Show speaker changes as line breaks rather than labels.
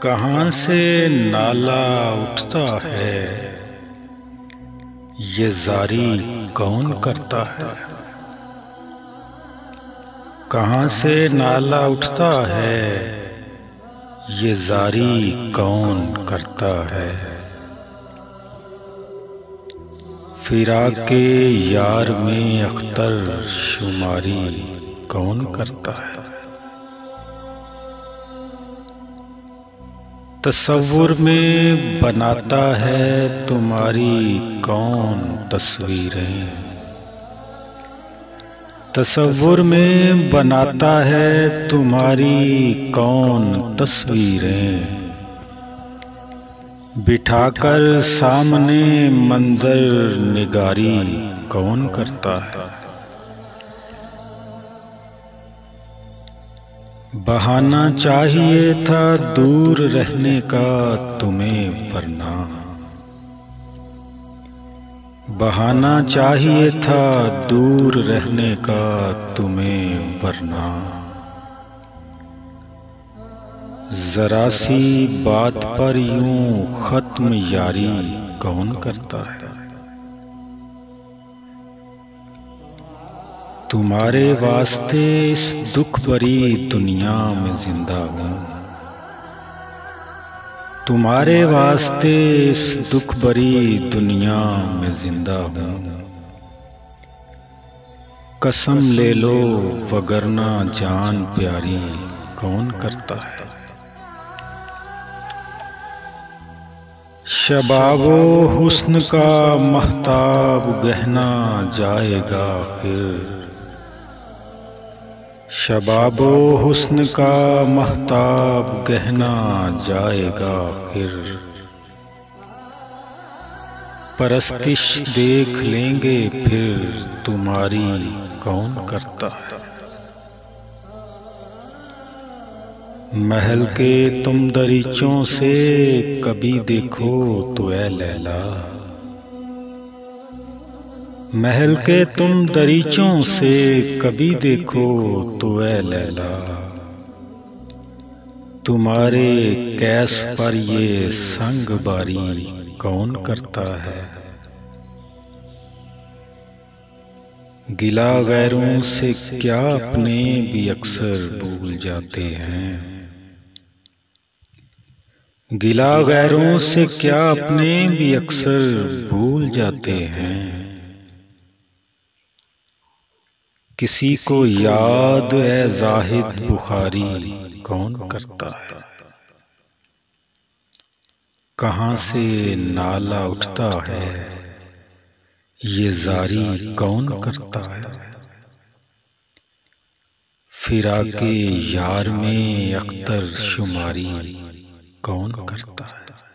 कहाँ से नाला उठता है, ये जारी कौन करता है। कहाँ से नाला उठता है, ये जारी कौन करता है। फिराके यार में अख्तर शुमारी कौन करता है। तसव्वुर में बनाता है तुम्हारी कौन तस्वीरें। तसव्वुर में बनाता है तुम्हारी कौन तस्वीरें। बिठाकर सामने मंजर निगारी कौन करता है। बहाना चाहिए था दूर रहने का तुम्हें वरना। बहाना चाहिए था दूर रहने का तुम्हें वरना। जरा सी बात पर यूं खत्म यारी कौन करता है। तुम्हारे वास्ते इस दुख भरी दुनिया में जिंदा हूँ। तुम्हारे वास्ते इस दुख भरी दुनिया में जिंदा हूँ। कसम ले लो वगरना जान प्यारी कौन करता है। शबाबो हुस्न का महताब गहना जाएगा फिर। शबाबो हुस्न का महताब गहना जाएगा फिर। परस्तिश देख लेंगे फिर तुम्हारी कौन करता है। महल के तुम दरीचों से कभी देखो तो ऐ लैला। महल के तुम दरीचों से कभी देखो तो ऐ लैला। तुम्हारे कैस पर ये संग बारी कौन करता है। गिला गैरों से क्या अपने भी अक्सर भूल जाते हैं। गिला गैरों से क्या अपने भी अक्सर भूल जाते हैं। किसी को याद है जाहिद बुखारी कौन करता है। कहाँ से नाला उठता है, ये जारी कौन करता है। फिराके यार में अख्तर शुमारी कौन करता है।